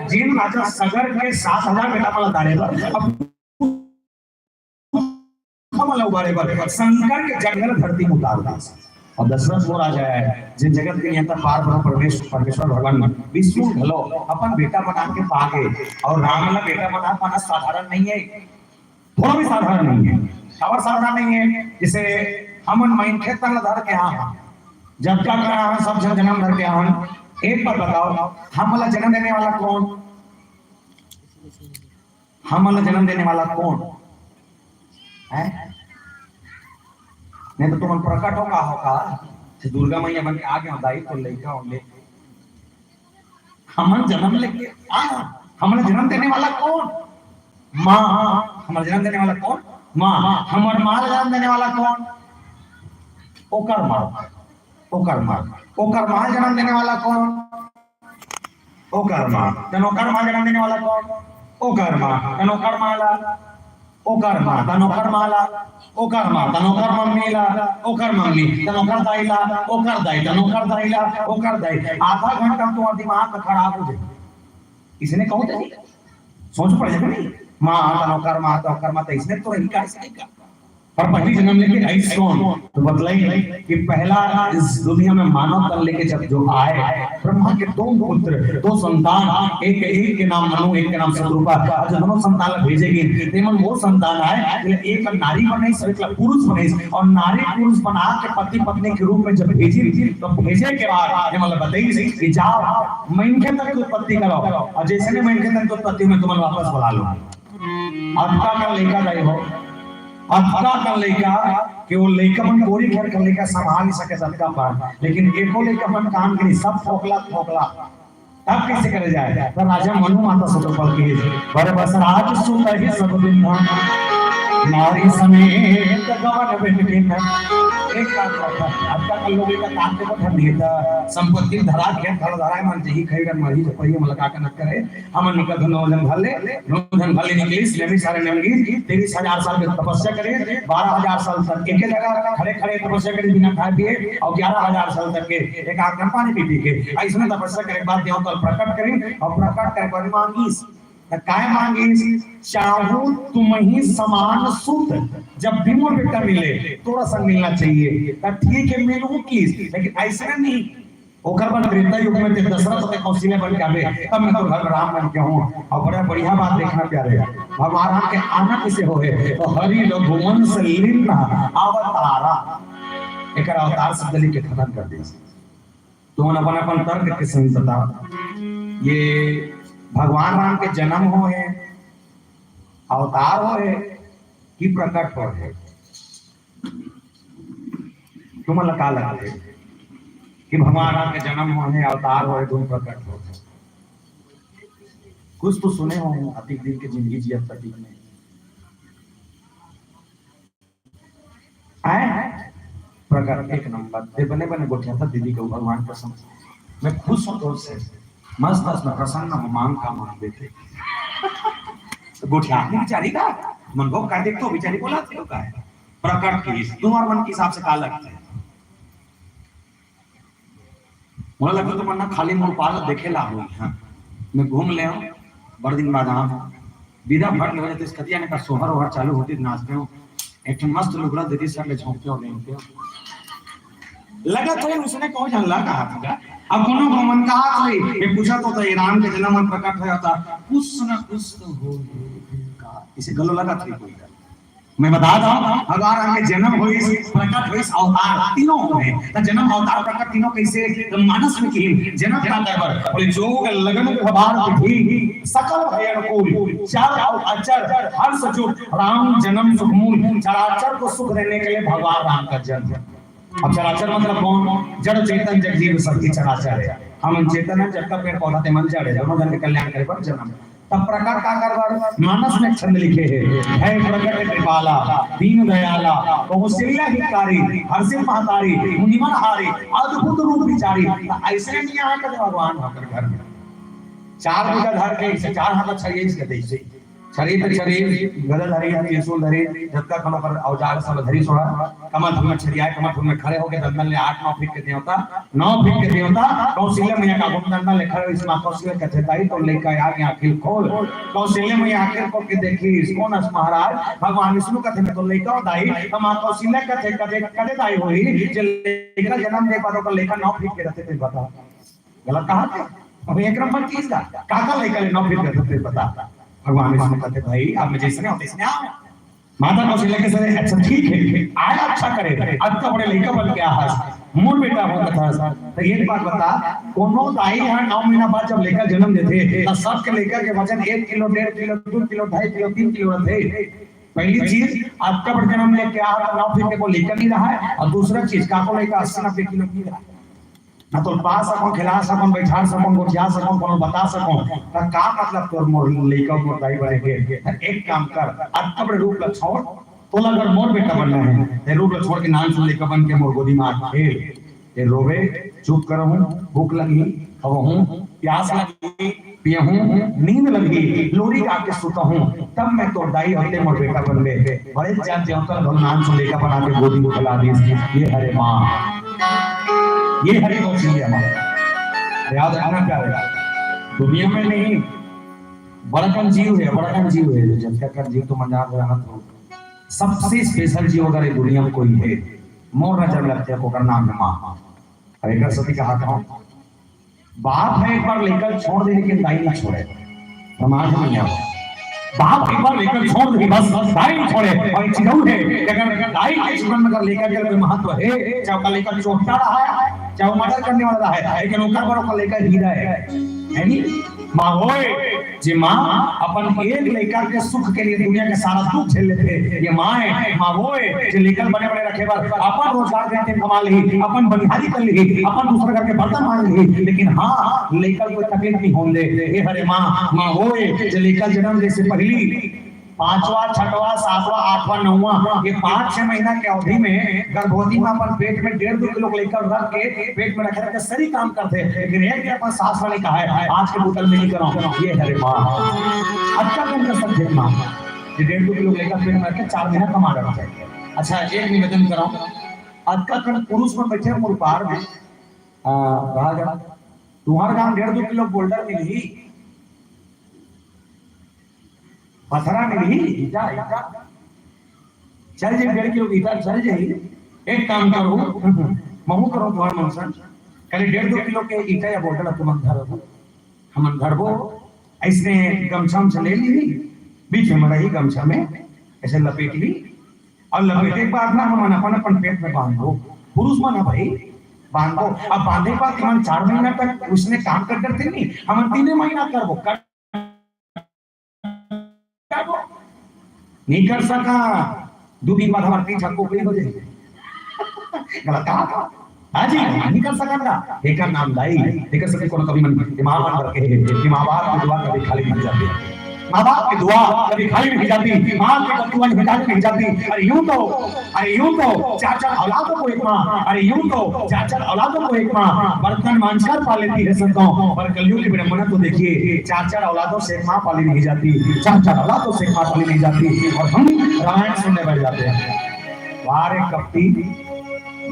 जिन राजा सगर के 7,000 बेटा मला दारे अब हमला उबारे पर शंकर के जंगल धरती में उतार दा। और दशरथ वो राजा है जिन जगत के नियंता पार ब्रह्म परमेश्वर भगवान विष्णु भलो अपन बेटा बना के पागे। और राम ला बेटा बना पाना साधारण नहीं है, थोड़ा भी साधारण नहीं है, और साधारण नहीं है। जैसे हमन माइन खेत तंग धर के हाँ जब तक हम सब जन्म धर के हम एक बार बताओ हमला जन्म देने वाला कौन, हमला जन्म देने वाला कौन है? नहीं तो तुम प्रकट होगा होगा दुर्गा मैया बन के आगे दाई तो लड़का होंगे हमन जन्म लेके हमला जन्म देने वाला कौन? माँ। हमारा जन्म देने वाला कौन? माँ। हमारे माँ जन्म देने वाला कौन? ओकर माँ। ओकर माँ। ओकर माँ जन्म देने वाला कौन? ओकर माँ। तनोकर माँ जन्म देने वाला कौन? ओकर माँ। तनोकर माला ओकर माँ। तनोकर माला ओकर माँ। तनोकर मम्मी ला ओकर मम्मी। तनोकर दाई ला ओकर दाई। तनोकर दाई ला ओकर दाई। आधा घंटा तुम्हारा दिमाग खराब हो जाए इसने कहो थे सोच पड़ जाएगा नहीं माँ तनोकर माँ तनोकर माँ इसने तो रही का और पहली जन्म लेके आई कौन तो बतलाई कि पहला इस दुनिया में मानव तन लेके जब जो आए ब्रह्मा के दो पुत्र दो संतान एक के नाम मनु एक के नाम शत्रुपा जब दोनों संतान भेजेगी तेमन वो संतान आए एक नारी बने एक पुरुष बने और नारी पुरुष बना के पति पत्नी के रूप में जब भेजी तो भेजे के बाद ये मतलब बताइए कि जाओ महीने तक उत्पत्ति करो और जैसे महीने तक उत्पत्ति में तुम्हें वापस बुला लो आपका का लेकर गए हो अधका कर लेका कि वो लेका मन कोरी घर कर लेका संभाल नहीं सके सबका पार लेकिन एको लेका मन काम के सब ठोकला ठोकला तब कैसे करे जाए तो राजा मनु माता सतोपल की बड़े बस राज सुन ही सब दिन नारी समेत गवन बिन एक बात अब तक लोगों का काम को ठन दिए था संपत्ति धरा के धर धरा मन जही खैरन मरी तो पहिए में लगा के न करे हमन निकल नौजन भले नौजन भले निकली लेवी सारे नंगी 23,000 साल की तपस्या करे 12,000 साल तक एक जगह खड़े खड़े तपस्या करे बिना खाए पिए और 11,000 साल तक के एक आंख पानी पी के ऐसे तपस्या करे बाद देव कल प्रकट करे और प्रकट करे पर मांगी काय मांगी चाहूं तुम ही समान सुत जब भी मोर बेटा मिले थोड़ा सा मिलना चाहिए तब ठीक है मिलूं की लेकिन ऐसे नहीं ओकर बाद त्रेता युग में दशरथ के कौशल्या बन के आवे तब मैं तो घर राम बन के हूं और बड़ा बढ़िया बात देखना प्यारे भगवान के आना किसे होए तो हरि रघुवंश लीला अवतारा एक अवतार शब्द लिख के खत्म कर दे तो अपन अपन तर्क के सही बता ये भगवान राम के जन्म हो है अवतार हो है कि प्रकट हो है तुम लगा लगे कि भगवान राम के जन्म हो है अवतार हो है तुम प्रकट हो है कुछ तो सुने हो अतीक दिन की जिंदगी जिया प्रतीक में आए प्रकट एक नंबर दे बने बने गोठिया था दीदी को भगवान कसम मैं खुश हूं तो से मस्त मस्त प्रसन्न मांग का मांग देते गोठिया बेचारी का मन को कर देख तो बेचारी बोला थे का है प्रकट की तुम्हारे मन के हिसाब से का लगता है मुझे लगता तो मन्ना खाली मुंह पाल देखे ला हुई हां मैं घूम ले हूं बड़ दिन बाद हां विदा फट हो जाते इस कतिया ने का सोहर ओहर चालू होती नाचते हो एक मस्त लुगड़ा देती सब में झोंकते हो लेते लगा तो उसने कहो जानला कहा था अब कोनो को मन कहा कोई ये पूछा तो राम के जन्म में प्रकट होया था कुछ न कुछ तो हो का इसे गलो लगा था कोई मैं बता दूं भगवान राम के जन्म होई प्रकट होई अवतार तीनों हुए तो जन्म अवतार प्रकट तीनों कैसे तो मानस में की जन्म का कर बोले जोग लगन खबर विधि सकल भय अनुकूल चार अचर हर्ष जो राम जन्म सुखमूल चराचर को सुख देने के लिए भगवान राम का जन्म अब चराचर मतलब कौन जड़ चेतन जगजीव सबकी चराचर है हम चेतन है जब तक पेड़ पौधा ते मन जड़ है दोनों जन के कल्याण करे पर जन्म तब प्रकट का करवर मानस में छंद लिखे है प्रकट कृपाला दीन दयाला कौशल्या हिकारी हर्षित महतारी मुनिमन हारी अद्भुत रूप विचारी ऐसे नहीं आया कर भगवान होकर घर में 4 बीघा घर के 4 हाथ चाहिए इसके देश शरीर पे शरीर गदा धरी त्रिशूल धरी झटका खनो पर औजार सब धरी सोड़ा कमल फूल में छरियाए कमल फूल में खड़े होके दंडन ले 8-9 फीट के देवता 9 फीट के देवता कौशल्या मैया का दंडन ले खड़े इसमें कौशल्या कहते ताई तो लेकर आ गया आखिर खोल कौशल्या मैया आखिर को के देखी कौन अस महाराज भगवान विष्णु कहते में तो लेकर दाई हम कौशल्या कहते कदे दाई होई जे लेकर जन्म दे पारो को लेकर 9 फीट के रहते थे बता गलत कहा थे अब एक नंबर चीज का काका लेकर 9 फीट के रहते बता भगवान विष्णु कहते भाई आप में जैसे होते इसने आओ माता कौशल्या के सर अच्छा ठीक है आया अच्छा करे अब तो बड़े लड़का बन गया है मोर बेटा होता था तो एक बात बता कोनो दाई है 9 महीना बाद जब लेकर जन्म देते तो सब के लेकर के वजन 1 kilo 1.5 kilo 2 kilo 2.5 kilo 3 kilo रहते पहली चीज आपका बड़ा जन्म लेके आ रहा 9 फीट के को लेकर नहीं रहा है और दूसरा चीज काको लेकर 80-90 किलो की रहा है ना तो पास अपन खिला सकन बैठा सकन गोठिया सकन कोनो बता सकन त का मतलब तोर मोर लेकर मोर दाई बने के एक काम कर आज कबड़ रूप ल छोड़ तो अगर मोर बेटा बनना है ते रूप ल छोड़ के नाम से लेकर बन के मोर गोदी में खेल ये रोवे चुप करहूं भूख लगी खवहूं प्यास लगी पियहूं नींद लगी लोरी गा के सुता हूं तब मैं तो दाई होते मोर बेटा बन ले बड़े जान जेवता भगवान से लेकर बना के गोदी में खिला दी ये हरे मां ये हरी कौशल्या मां याद रखना प्यारे दुनिया में नहीं बड़कन जीव है जब तक जीव तो मंजार रहना तो सबसे स्पेशल जीव अगर दुनिया में कोई है मोर नजर लगते है को नाम है मां अरे कर सती कहा था बाप है एक बार लेकर छोड़ दे लेकिन दाई नहीं छोड़े समाज में नहीं बाप एक बार लेकर छोड़ दे बस दाई नहीं छोड़े और चिड़ऊ है अगर दाई के जीवन में अगर लेकर के कोई महत्व है चाहे का लेकर चोटा रहा है चाहे मर्डर करने वाला है लेकिन ओकर पर ओकर लेकर हीरा है नहीं मां होए जे मां अपन एक लेकर के सुख के लिए दुनिया के सारा दुख झेल लेते ये मां है मां होए जे लेकर बने बने रखे बार अपन रोजगार देते कमा ली अपन बनिहारी कर ली अपन दूसरे घर के बर्तन मांग ली लेकिन हां लेकर कोई तकलीफ नहीं होने दे ये हरे मां होए जे लेकर जन्म दे से पहली 5वां 6वां 7वां 8वां 9वां ये 5-6 महीना के अवधि में गर्भवती में अपन पेट में 1.5-2 किलो लेकर रख के पेट में रखे सही काम करते लेकिन एक अपन सास वाले कहा है आज के बोतल में नहीं कराऊं ये हरे मां अच्छा काम कर सकते मां ये 1.5-2 किलो लेकर पेट में रख के 4 महीना कमा रहा है अच्छा एक निवेदन कराऊं आज का कण पुरुष में बैठे मुरपार में कहा गया तुम्हारे गांव 1.5-2 किलो बोल्डर मिली पथरा मिली ईटा चल जे 1.5 किलो ईटा चल जाई एक काम करो महू करो तुम्हारा मनसन कल 1.5-2 किलो के ईटा या बोतल तुम धरबो हम धरबो ऐसे गमछा से ले ली बीच में रही गमछा में ऐसे लपेट ली और लपेटे के बाद ना हम अपन पेट में बांध दो पुरुष माना भाई बांध दो अब बांधे के बाद हम 4 महीना तक उसने काम करते नहीं हम 3 महीना करबो नहीं कर सका 2 दिन बाद हमारे 3 छक्को हो जाएगी गलत कहा था हाजी नहीं कर सका ना एकर नाम दाई एकर सके कोनो कभी मन दिमाग में रखे कि मां बाप की दुआ कभी खाली नहीं जाती मां बाप की दुआ कभी खाली नहीं जाती मां की दुआ नहीं जाती अरे यूं तो 4-4 औलादों को एक मां अरे यूं तो 4-4 औलादों को एक मां बर्तन मांझकर पाल लेती है संतों पर कलयुग की विडंबना तो देखिए 4-4 औलादों से एक मां पाली नहीं जाती 4-4 औलादों से एक मां पाली नहीं जाती और हम रामायण सुनने बैठ जाते हैं वारे कपटी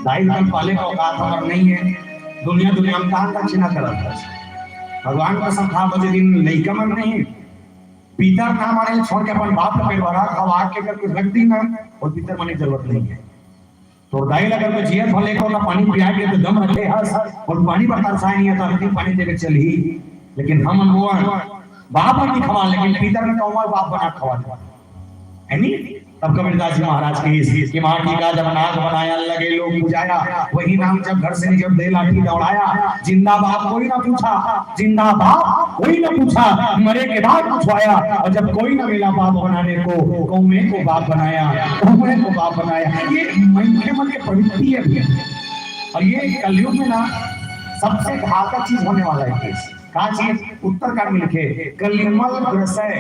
दाई बन पाले का औकात हमार नहीं है दुनिया में दान दक्षिणा करता है भगवान का संखा बजे दिन नहीं कमन नहीं पीतर ना मारे छोड़ के अपन बाप का पेट भरा खवा के करके रख दी ना और पीतर माने जरूरत नहीं है तो दाई लगा तो जिया भले को ना पानी पिया के तो दम रखे हस और पानी बरसा नहीं है तो हल्दी पानी देके चली लेकिन हम हुआ बाप नहीं खवा लेकिन पीतर ने कौवा बाप बना खवा है नहीं तब कबीरदास जी महाराज की माटी का जब नाग बनाया लगे लोग बुझाया वही नाम जब घर से निकल दे लाठी दौड़ाया जिंदा बाप कोई ना पूछा जिंदा बाप कोई ना पूछा मरे के बाद पूछवाया और जब कोई ना मिला बाप बनाने को कौमे को बाप बनाया कौमे को बाप बनाया ये मन के प्रवृत्ति है और ये कलयुग में ना सबसे घातक चीज होने वाला है का चीज उत्तरकांड में लिखे कलिमल ग्रसय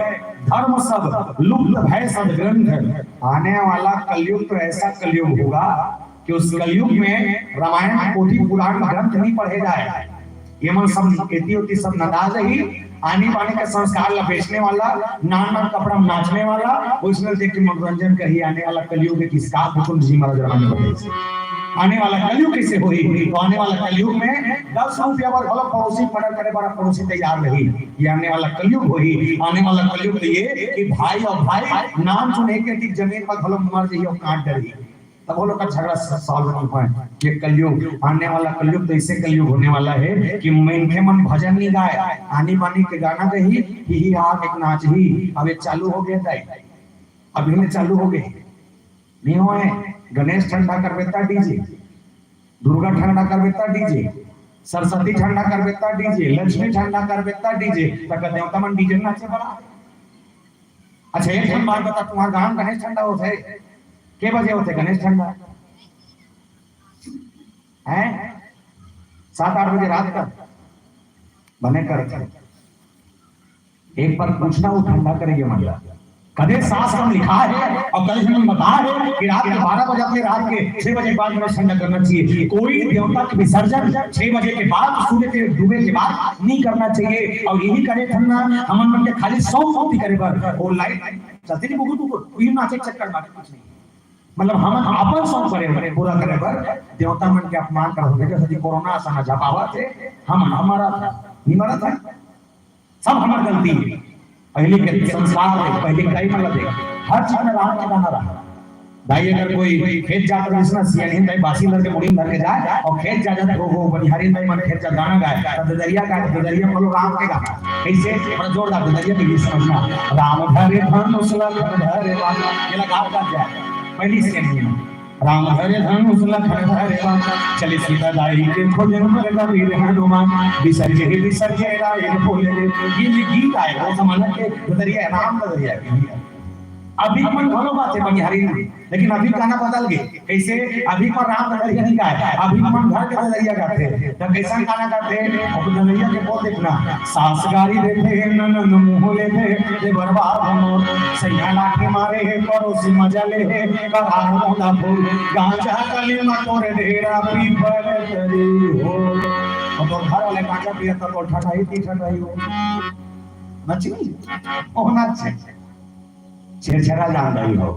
धर्म सब लुप्त भय सदग्रंथ आने वाला कलयुग तो ऐसा कलयुग होगा कि उस कलयुग में रामायण पोथी पुराण ग्रंथ नहीं पढ़े जाए ये मन सब खेती होती सब नदाज ही आने बाने का संस्कार ला बेचने वाला, नान नान कपड़ा में नाचने वाला, उसमें देख के मनोरंजन कही आने वाला कलयुग के किसका हुकुम जी महाराज जमाने में आने वाला कलयुग कैसे होई। तो आने वाला कलयुग में 10 रुपया पर भला पड़ोसी मर्डर करे बड़ा पड़ोसी तैयार नहीं। ये आने वाला कलयुग होई। आने वाला कलयुग तो ये कि भाई और भाई नाम सुने के जमीन पर भलो मर जाइए और काट डरी, तब वो लोग का झगड़ा सॉल्व नहीं हुआ है। ये कलयुग आने वाला कलयुग तो ऐसे कलयुग होने वाला है कि मीठे मन भजन नहीं गाए, आनी बानी के गाना गही ही आग एक नाच ही। अब ये चालू हो गया था, अभी में चालू हो गए नहीं हुए। गणेश ठंडा कर बेता डीजे, दुर्गा ठंडा कर बेता डीजे, सरस्वती ठंडा कर बेता डीजे, लक्ष्मी ठंडा कर बेता डीजे, तक देवता मन डीजे नाचे बड़ा। अच्छा एक बात बता, तुम्हारा गांव गणेश ठंडा होता है के बजे होते गणेश ठंडा है? 7-8 बजे रात का बने करते। एक बार पूछना वो ठंडा करेंगे मतलब कदे शास्त्र में लिखा है और कदे हमें बता है कि रात के 12 बजे अपने रात के 6 बजे बाद में ठंडा करना चाहिए। कोई देवता के विसर्जन 6 बजे के बाद सूर्य के डूबे के बाद नहीं करना चाहिए। और यही करे ठंडा हमन मन के खाली 100 करे पर वो लाइट चलती नहीं बहुत ऊपर कोई नाचे चक्कर मारे कुछ नहीं। मतलब हम अपन सौ करे पूरा करे पर देवता मन के अपमान कर हो गए। जैसे कोरोना आसा जपावा थे हम हमारा नहीं मरा था, सब हमारी गलती है। पहले के संसार में पहले कई मतलब देख हर चीज में राम के गाना रहा। भाई अगर कोई खेत जाकर जिसना सियानी भाई बासी लड़के मुड़ी धर के जाए और खेत जा जाता हो बनिहारी भाई मन खेत जा गाना गाए तो ददरिया का ददरिया बोलो राम के गाना कैसे बड़ा जोरदार ददरिया के गीत समझना। राम धरे धनुष लखन धरे वाला ये लगा का जाए पहली सियानी में राम धरे धनुष लखन धरे वाला चले सीता दाई के खोले मर वीर हनुमान विसर्जे राय बोले। ये गीत आए वो जमाना के ददरिया राम ददरिया अभी मन घरो बात है बनिहारी लेकिन अभी गाना बदल गए। कैसे अभी पर राम ददरिया नहीं गाए, अभी मन घर के ददरिया गाते। तब कैसा गाना गाते अब ददरिया के बोल देखना सास गारी देते ननन मुंह लेते ले बर्बाद मोर सैया लाके मारे पड़ोसी मजा ले करार मोदा फूल गांजा कली मटोरे ढेरा पीपर करी हो। अब तो घर वाले गांजा पिया तो ठठाई हो नची ओ नाच छेड़छाड़ा जान रही हो।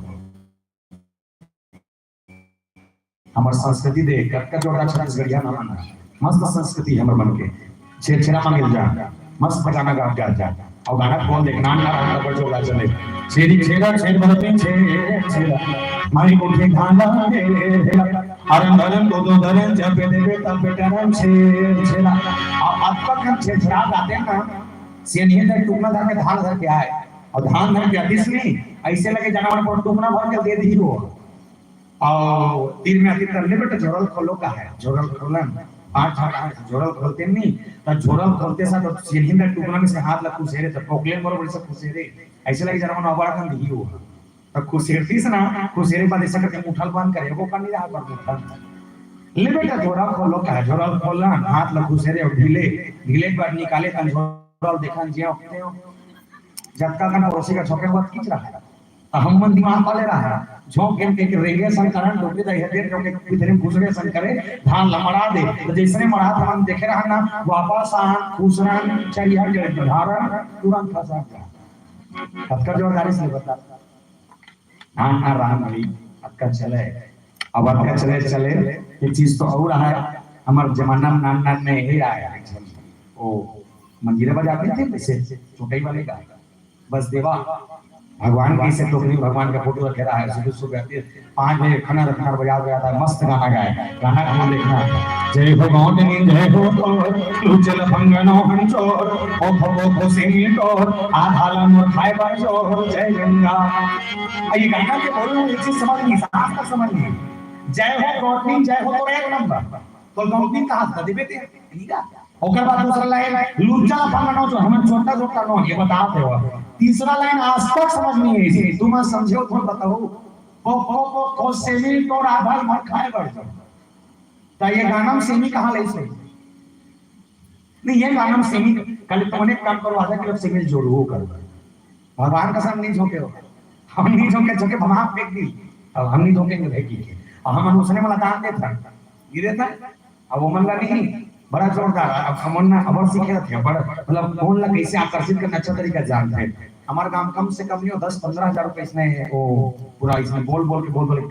हमार संस्कृति देख कटका जोड़ा छत्तीसगढ़िया ना माना मस्त संस्कृति हमर मन के छेड़छाड़ा मांगे जा मस्त गाना गा जा और गाना बोल देख नाम ना रहा बड़ जोड़ा चले छेड़ी छेड़ा छेड़ भरते छेड़ा मारी कोठे गाना दे अरन अरन दो धरन जब देवे तब बेटरन छेड़ा अब तक हम छेड़छाड़ा गाते ना सेनिए तक टुकड़ा धर के धान धर के आए और धान धर के अधिस नहीं ऐसे लगे जानवर को टुकड़ा भर के दे दी वो और तीर में अति तरले बेटा झोरल खोलो का है झोरल खोलन 5 झोरल खोलते नहीं तो झोरल खोलते साथ तो सीढ़ी टुकड़ा में से हाथ लग खुसेरे तो पोकलेन बरोबर से खुसेरे ऐसे लगे जानवर अबड़ा kan दी हो तो खुसेरती से ना खुसेरे बाद ऐसा करके मुठल बंद करे वो कर नहीं रहा पर मुठल ले बेटा झोरल खोलो का है झोरल खोलना हाथ लग खुसेरे और ढीले ढीले बार निकाले तन झोरल देखन जे होते हो झटका का पड़ोसी का छोके बहुत खींच रहा है हम मन दिमाग पाले रहा है झोंक के रेडिएशन करंट डोके दे हेडे डोके इधर घुसरे सन करे धान लमड़ा दे तो जैसे मड़ा तो हम देखे रहा ना वापस आ घुसरा चाहिए के धारण तुरंत फंसा गया। आपका जोरदारी से बता हां राम अली आपका चले अब आपका चले चले ये चीज तो और है हमारे जमाना में नान नान में यही आया है ओ मंजीरे बजाते थे वैसे छोटे वाले का बस देवा भगवान की से टोकरी भगवान का फोटो रखे रहा है सुबह सुबह 5 बजे खाना रखना बजा गया था मस्त गाना गाए गाना क्यों देखना जय भगवान ने जय हो तू चल भंगनो हंचोर ओ भगो सिंह तोर आधाला मोर खाए बाजो जय गंगा। ये गाना के बोल एक चीज समझ नहीं साफ का समझ नहीं जय हो गौतमी जय हो तो एक नंबर तो गौतमी का हाथ दे बेटे ठीक है। ओकर बाद दूसरा लाइन लुच्चा भंगनो जो हम छोटा छोटा नो ये बताते हो। तीसरा लाइन आज तक समझ नहीं है इसे तुम समझो तो बताओ को सेमी तो आधार मत खाए बढ़ जाओ तो ये गाना में सेमी कहां ले से नहीं ये गाना में सेमी कल तुमने काम करो आधा किलो सेमी जोड़ो करो भगवान का सामने नहीं झोंके हो हम नहीं झोंके झोंके भमा फेंक दी अब हम नहीं झोंकेंगे फेंकी के और हम उसने वाला दान देता गिरे था अब वो मन नहीं बड़ा जोरदार। अब हमन ना खबर सीखे थे बड़ा मतलब फोन ला कैसे आकर्षित करना अच्छा तरीका जानते हैं। हमारे गांव कम से कम नहीं 10-15 हजार रुपए इसने वो पूरा इसमें बोल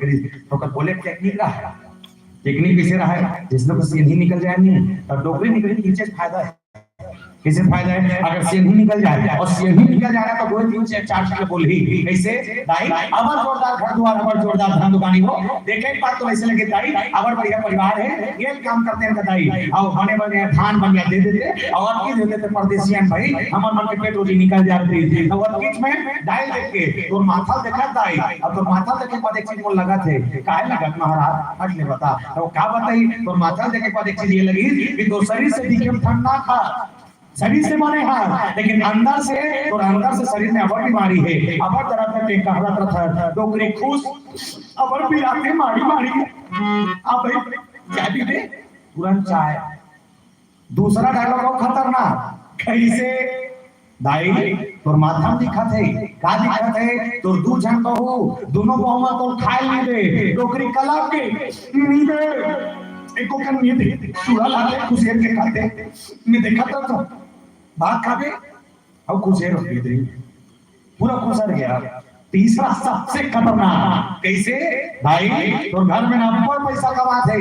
के तो कर बोले टेक्निक रहा है। टेक्निक कैसे रहा है जिसमें बस सीधी निकल जाए नहीं और डोकरी निकली नीचे फायदा है। कैसे फायदा है अगर सीधी निकल जाए और सीधी निकल जाएगा तो कोई 3 से 4 साल बोल ही कैसे दाई अबर जोरदार घर द्वार अबर जोरदार धन दुकानी हो देखे एक बात तो ऐसे लगे दाई अबर बढ़िया परिवार है ये काम करते हैं दाई और बने बने धान बनिया दे देते और की दे देते परदेसियन भाई हमार मन के पेट रोजी निकल जाती थी तो वो बीच में दाई देख के तो माथा देखा दाई अब तो माथा देखे बाद एक चीज बोल लगा थे काहे लगा महाराज हट ले बता तो क्या बताई तो माथा देखे बाद एक चीज ये लगी कि तो शरीर से दिखे ठंडा था शरीर से माने हाँ लेकिन अंदर से शरीर में अबर बीमारी है अबर तरह के कहला था डोकरी खुश अबर भी आते मारी अब भाई क्या भी दे तुरंत चाय दूसरा डायलॉग खतरनाक कैसे दाई तोर माथा में दिखा थे का दिखा थे तोर दू जन कहू दोनों बहुमा तो खाए नहीं दे डोकरी कला के नहीं दे एको कन नहीं दे चूड़ा लाते खुशेर के खाते मैं देखा तो बात खाबे अब खुशेर हो गई पूरा खुशर गया। तीसरा सबसे खतरनाक कैसे भाई तो घर में ना पैसा कमाते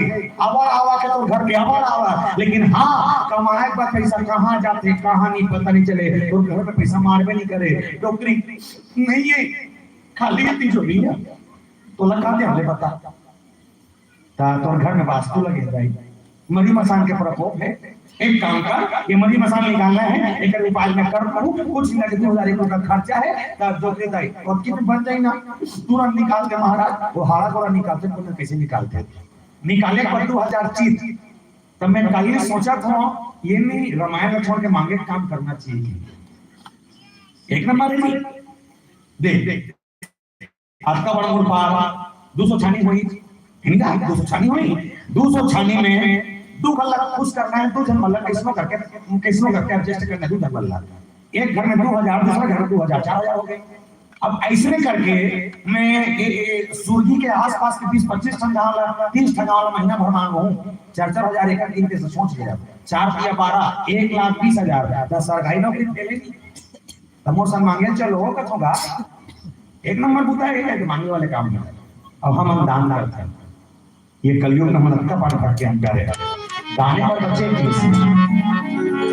आवा आवा के तो घर के आवा लेकिन हाँ कमाए का पैसा कहाँ जाते कहाँ नहीं पता नहीं चले तो घर में पैसा मारबे नहीं करे टोकरी नहीं है खाली तिजोरी है तो लगा दे हमें पता तो घर में वास्तु लगे भाई मरी मसान के प्रकोप है एक काम कर ये मरी मसान निकालना है एक उपाय में कर करूं कुछ लगते 1000 रुपए का खर्चा है तब जो के दाई और कितने बन जाए ना तुरंत निकाल के महाराज वो हाड़ा गोड़ा निकालते पुनः कैसे निकालते निकाले पर 2000 चीज तब मैं कल ये सोचा था ये नहीं रामायण छोड़ के मांगे काम करना चाहिए एक नंबर है देख आज का बड़ा मुड़ पार 200 छानी हुई हिंदा 200 छानी हुई 200 छानी में दो गल्ला खुश करना है 2 जन मल्ला कैसनो करके एडजस्ट करना है 2 जन मल्ला एक घर में 2000 दूसरा घर में 2000 4000 हो गए। अब ऐसे करके मैं सूर्य के आसपास के 20-25 टन गांव 30 टन गांव महीना भर मांग हूं 4-4000 एकड़ दिन के सोच लिया 4 या 12 1,20,000 10 सरकारी नौकरी मिलेगी तमोसन मांगे चलो कथोगा एक नंबर बुता है कि मांगने वाले काम में अब हम दानदार थे ये कलयुग में हम का पाठ करके हम प्यारे दाने पर बच्चे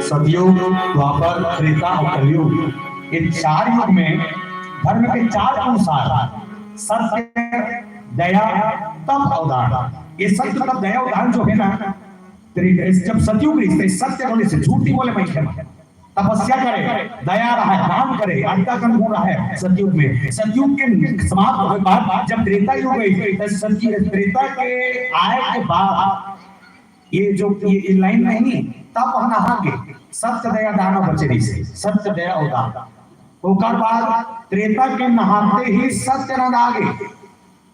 सतयुग द्वापर त्रेता और कलयुग ये 4 युग में धर्म के 4 अनुसार सत्य दया तप और दान ये सत्य तप दया और दान जो है ना जब सतयुग सत्य बोले से झूठ नहीं बोले मैं तपस्या करे दया रहा है दान करे अंता का गुण रहा है सतयुग में सतयुग के समाप्त होने के बाद जब त्रेता युग गई तो सत्य त्रेता के आए के बाद ये जो ये लाइन नहीं तब नहा के सत्य दया दान बचरी से सत्य दया और दान ओकर बाद त्रेता के नहाते ही सत्य न आगे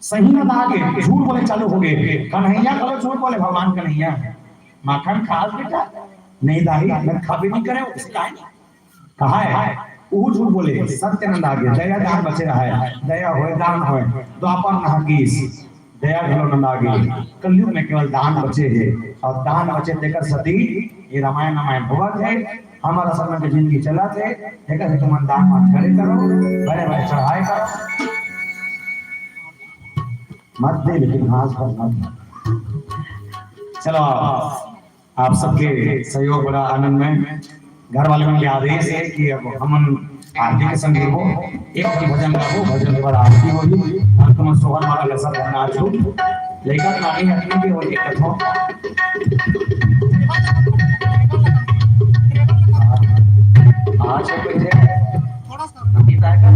सही न आगे झूठ बोले चालू हो गए कन्हैया बोले झूठ बोले भगवान कन्हैया माखन खास बेटा नहीं दाई अगर खाबे नहीं करे उससे काहे कहा है वो झूठ बोले सत्य न आगे दया दान बचे रहा है दया होए दान होए द्वापर नहाकीस दया घलो न आगे कलयुग में केवल दान बचे है और दान बचे देकर सती ये रामायण भगवत है हमारा समय में जिंदगी चला थे देखा तुम दान मत करे करो बड़े बड़े चढ़ाए करो मत दे लेकिन घास पर मत चलो आप सबके सहयोग बड़ा आनंद में घर वाले के आदेश है कि अब हम आरती के संग हो एक भजन गाओ भजन के बाद आरती होगी अंत में सोहर वाला लसा करना आज लेकर नानी हटने की होली कथो आज है थोड़ा सा नहीं जाएगा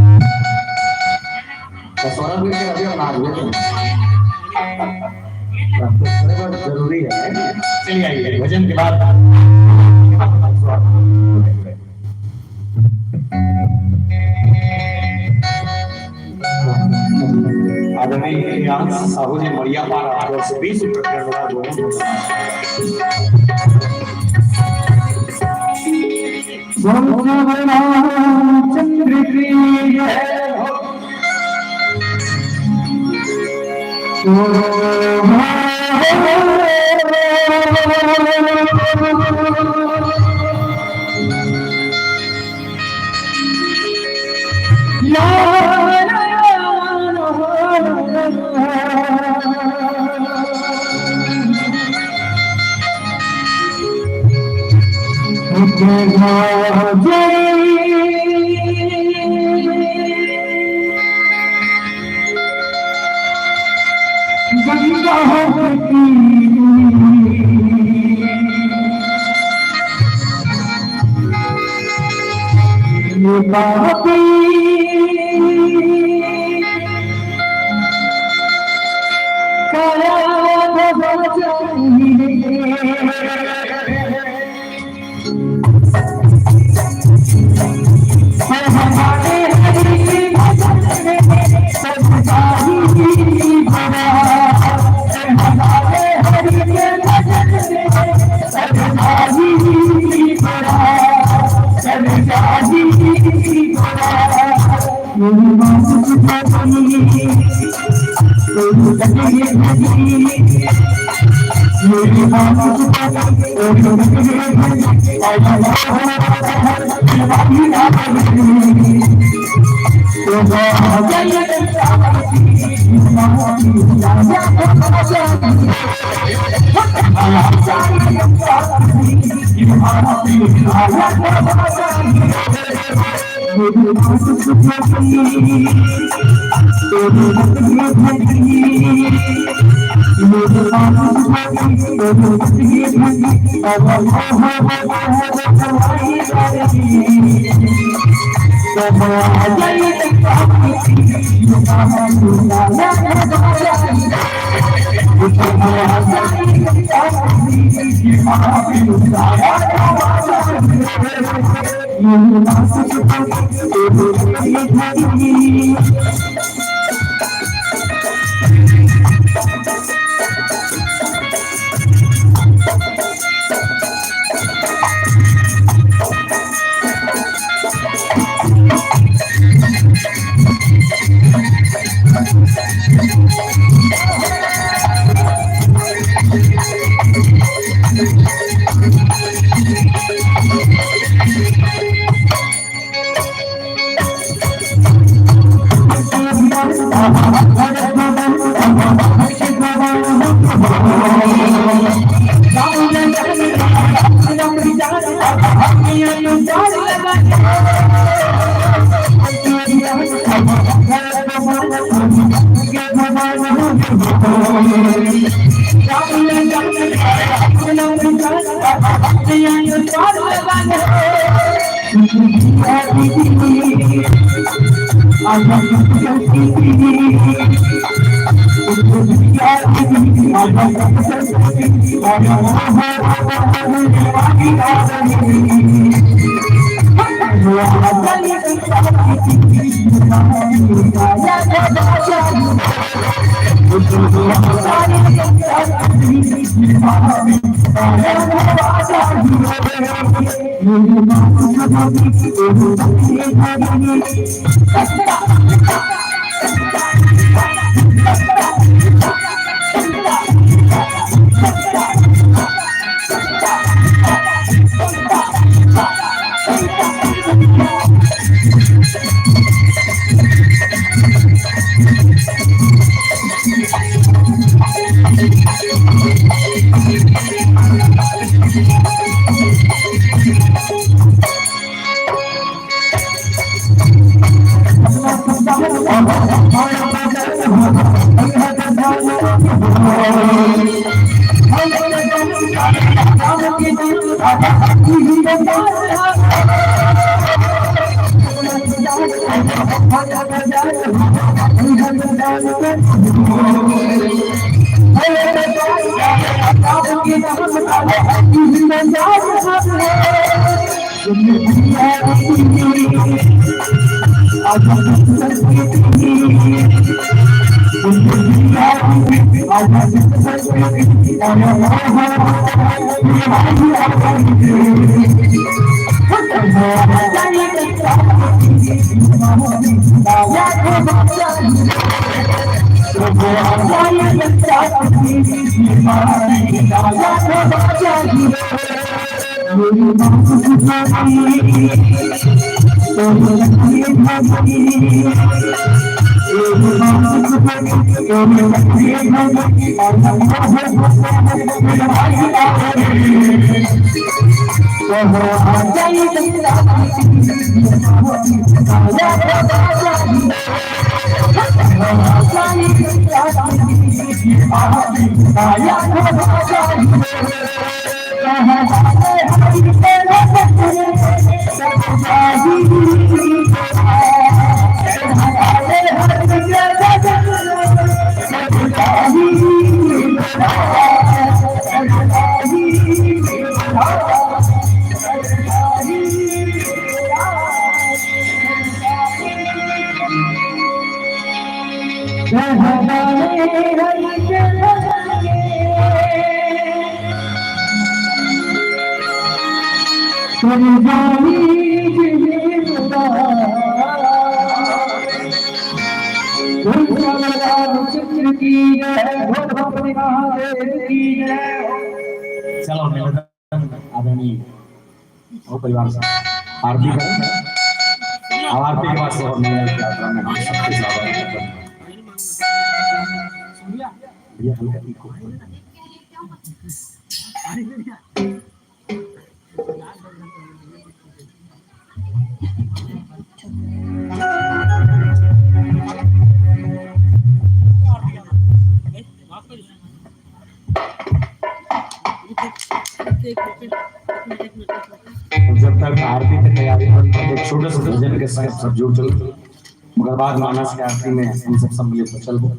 तो सोहर भी के अभी ना हुए तो जरूरी है चलिए आइए भजन के बाद आदरणीय साहू जी मरिया पारा 20 चंद्र चलो निवेदन आदरणीय और परिवार से आरती करें। अब आरती के बाद से और निवेदन की यात्रा में हम सबके स्वागत करते हैं। ये हल्का इको जब तक आरती की तैयारी एक छोटे से भजन के साथ सब जुड़ चलो, मगर बाद मानस की आरती में हम सब सम्मिलित हो चलो।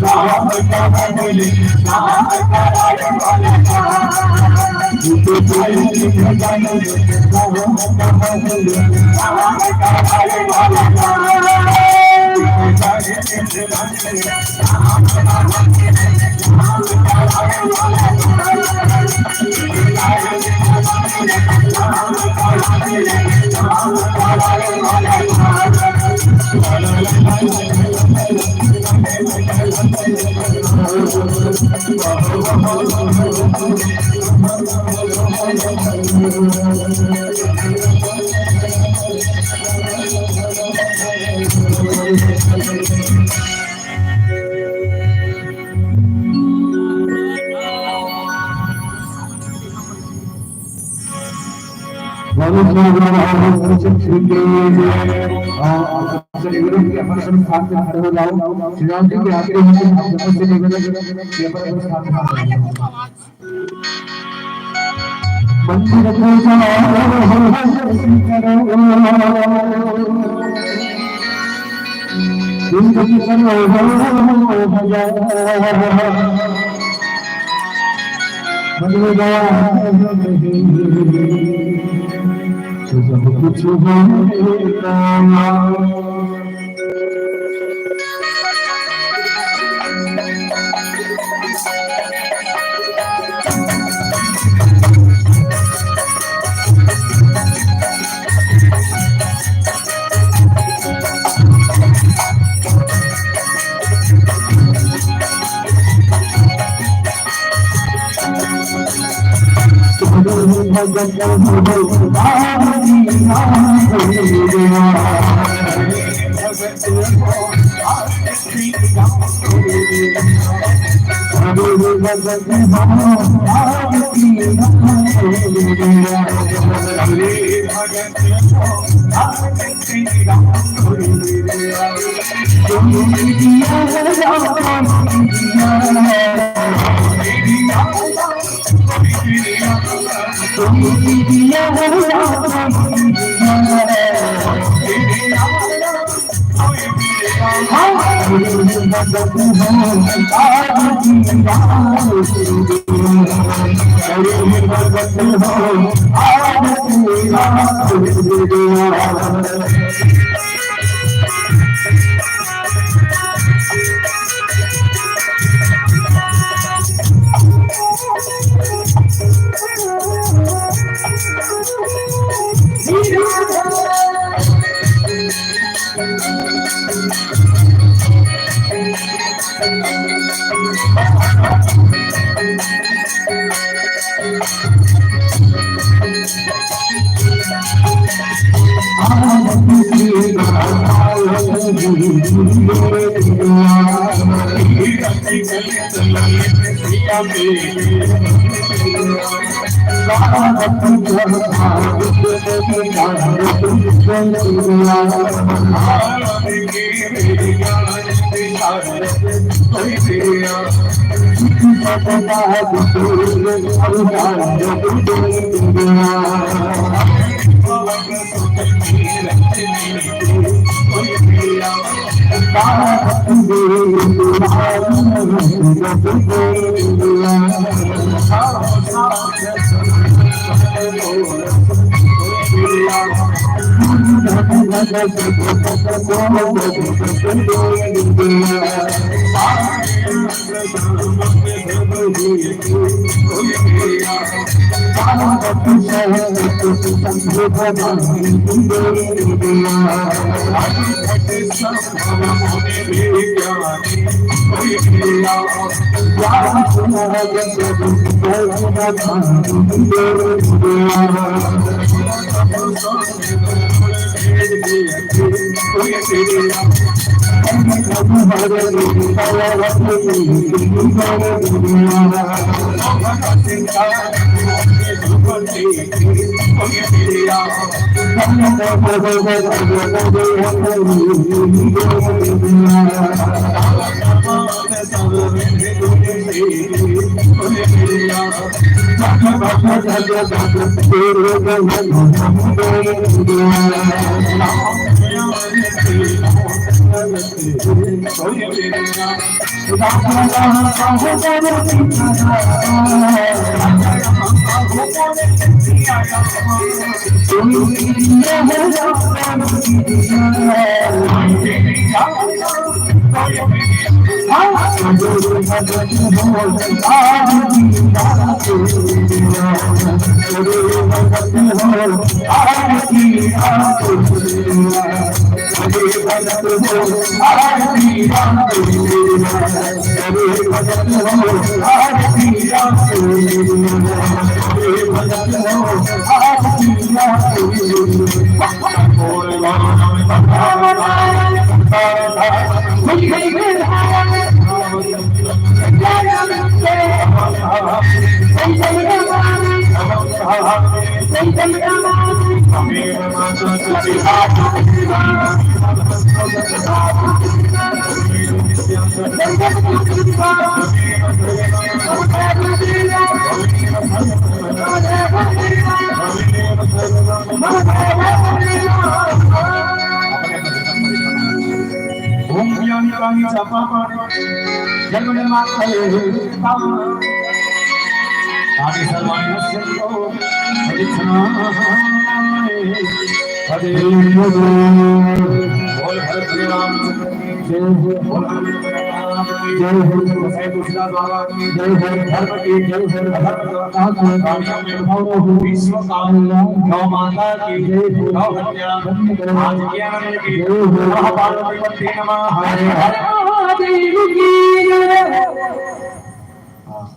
राम कमले राम कराए वाला झूठे भाई की भगवान राम कमले राम कराए वाला कुछ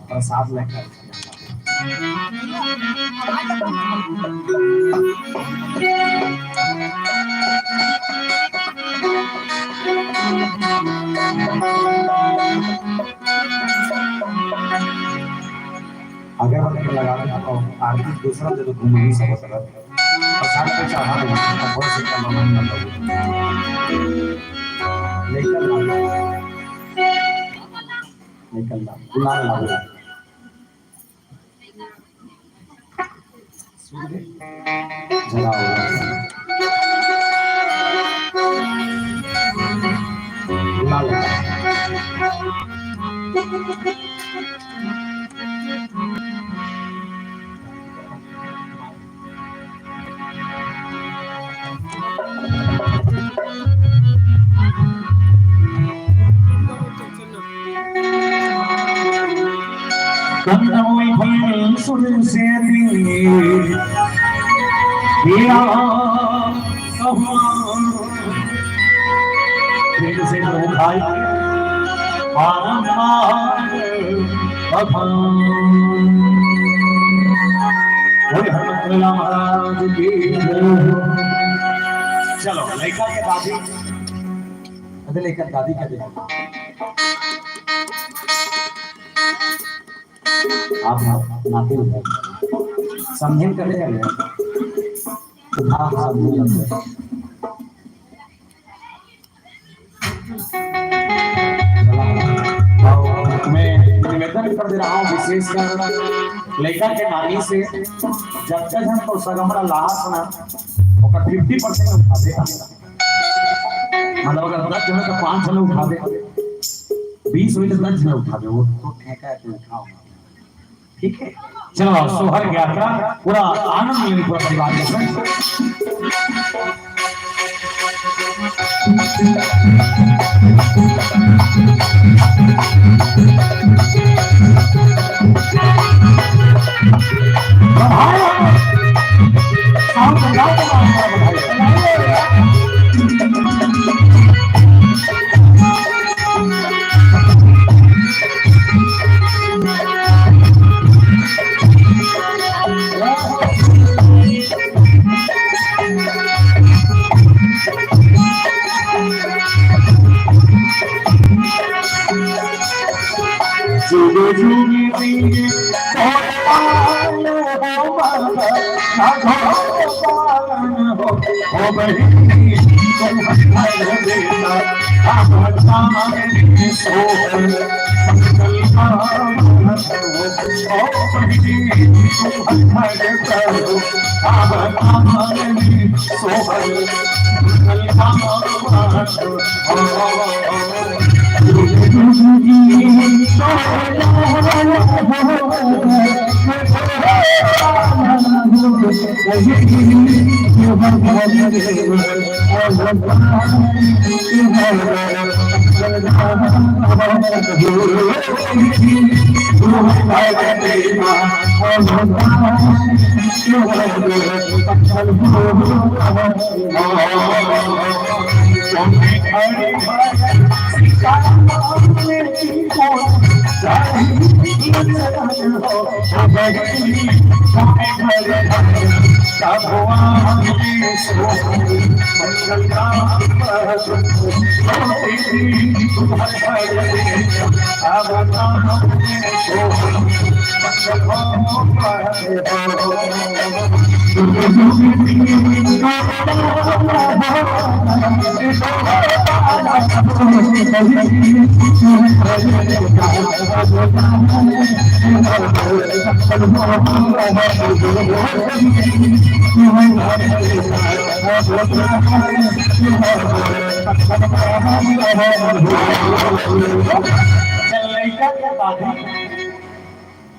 प्रसाद लेकर अगर लगा तो आरती दूसरा दे तो घूम नहीं सकता प्रसाद पे चढ़ा दो बहुत से काम करना निकलना बुला ला जला बुला ला Kanoi phai sun se ti ya kahwa phir se no khai barambar abhan Bhole Harmatullah Maharaj ki चलो लड़का के दादी अरे लेकर दादी का देखो आप नाते हो समझें कर रहे हैं हाँ समझें मैं निवेदन कर दे रहा हूँ विशेषकर लड़का के नानी से जब तक हम तो सगमरा लास्ट ना 50% उठा दे मतलब अगर 10 जन तो 5 जन उठा दे 20 हुई तो 10 जन उठा दे वो तो ठेका है तो उठाओ ठीक है चलो सोहर यात्रा पूरा आनंद लेने पूरा परिवार के साथ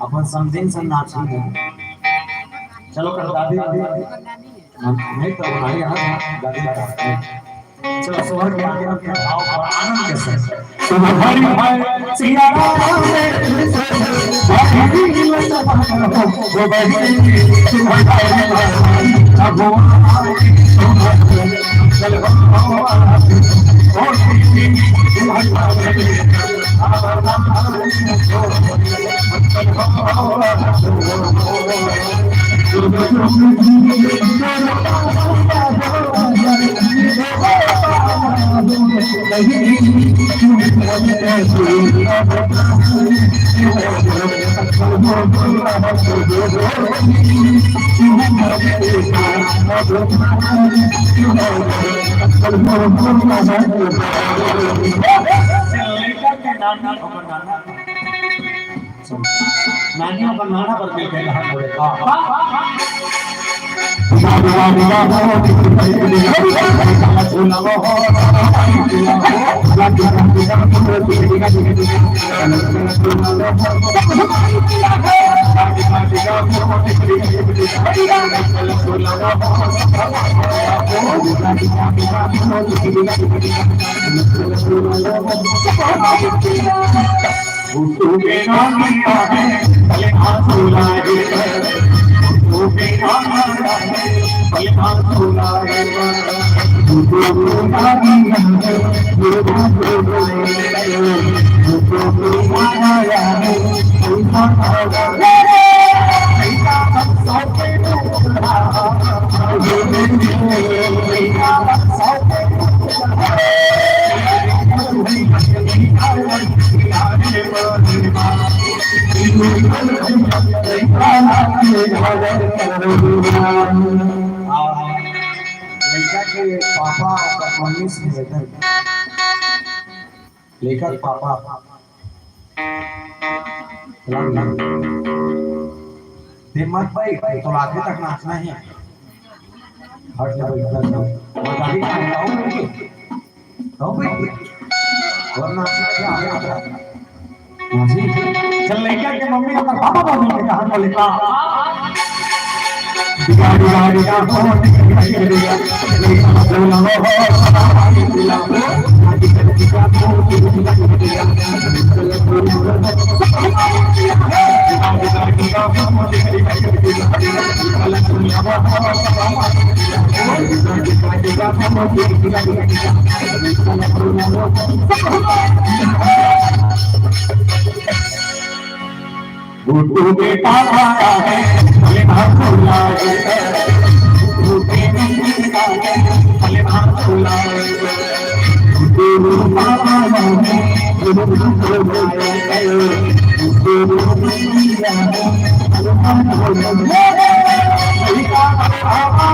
अपन समझें से नाची चलो कर दादी नहीं तो भाई यहाँ दादी चलो सोहर के आगे रखते हैं भाव और आनंद के साथ सोहर भाई सिया राम नानियों का नाना पर मिल गया हाथ बोले लेकर पापा हिम्मत भाई तो आगे तक नाचना है हट ले भाई और गाड़ी का आऊंगी तो भाई और नाचना क्या आगे चल लड़का के मम्मी को पापा बोल के कहां बोले का गाड़ी गाड़ी का हो निकलिया बोला भूतू के पापा है भले भागुला है भूते नहीं का है भले भागुला है भूतू पापा है भले भागुला है भूतू नहीं का है भले भागुला है इका पापा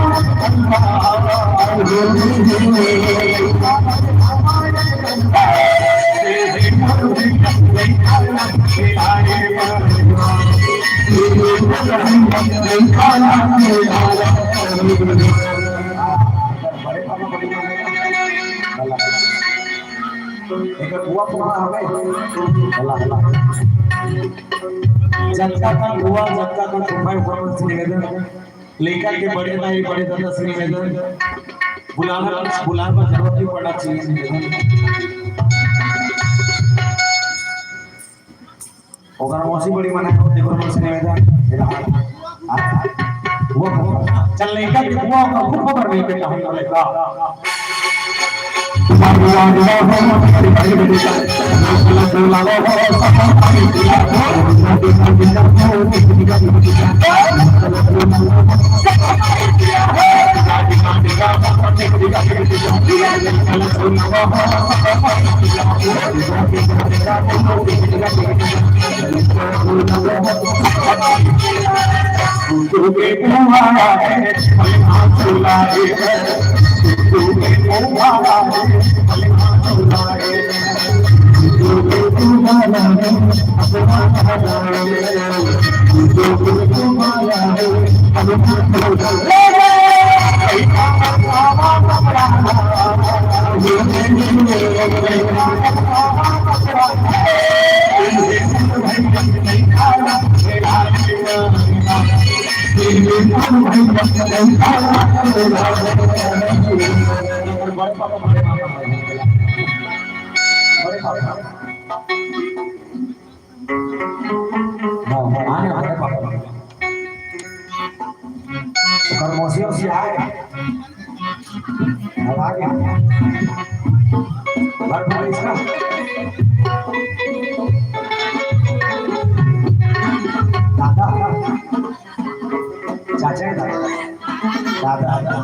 अल्लाह जनता का हुआ जनता का तुम्हारे ऊपर से निवेदन लेकर के बड़े दादा से निवेदन बुलाना जरूरत नहीं पड़ना चाहिए निवेदन ओकर मौसी बड़ी मना देखो मन से निवेदन वो चल लेकर के हुआ खूब खबर नहीं पे हम लेगा मौसियों से आए चाचा दादा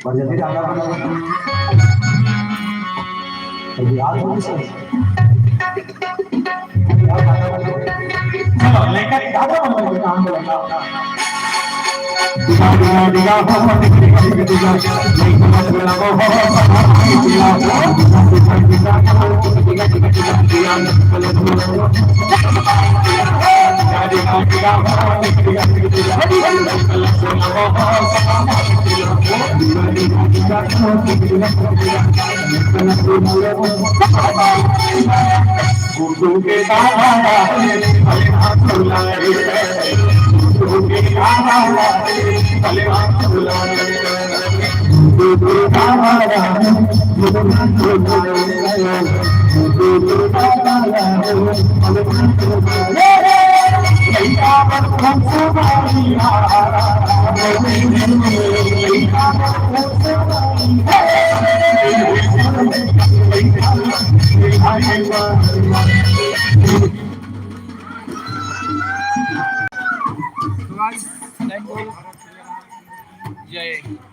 और जल्दी दादा चलो लेकर दादा काम बोला जय